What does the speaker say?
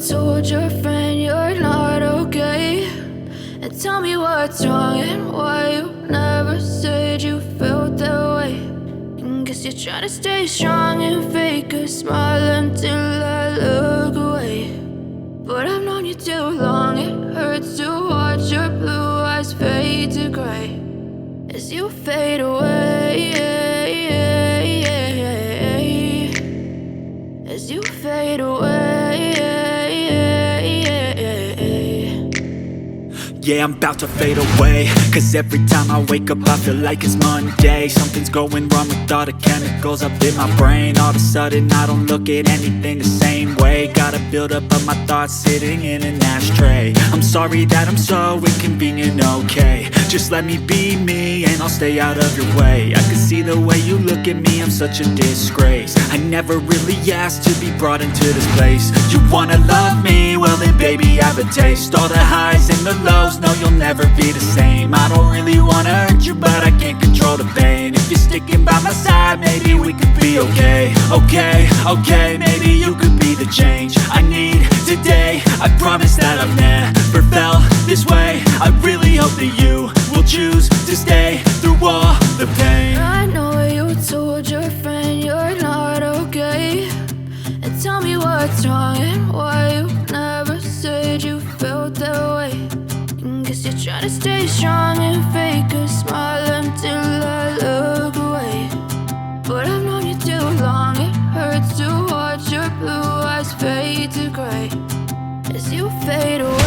told your friend you're not okay, and tell me what's wrong and why you never said you felt that way. And guess you're trying to stay strong and fake a smile until I look away. But I've known you too long, it hurts to watch your blue eyes fade to gray as you fade away, as you fade away. Yeah, I'm about to fade away, cause every time I wake up I feel like it's Monday. Something's going wrong with all the chemicals up in my brain. All of a sudden I don't look at anything the same way. Gotta build up of my thoughts sitting in an ashtray. I'm sorry that I'm so inconvenient, okay. Just let me be me and I'll stay out of your way. I can see the way you look at me, I'm such a disgrace. I never really asked to be brought into this place. You wanna love me? Well then baby I have a taste. All the highs and the lows, no you'll never be the same. I don't really wanna hurt you but I can't control the pain. If you're sticking by my side maybe we could be okay. Okay, maybe you could be the change I need today. I promise that I've never felt this way. I really hope that you will choose to stay through all the pain. I know you told your friend you're not okay, and tell me what's wrong and why you never said you felt that way. And guess you're trying to stay strong and fake a smile until I look away. But I've known you too long, it hurts to watch your blue eyes fade to gray as you fade away.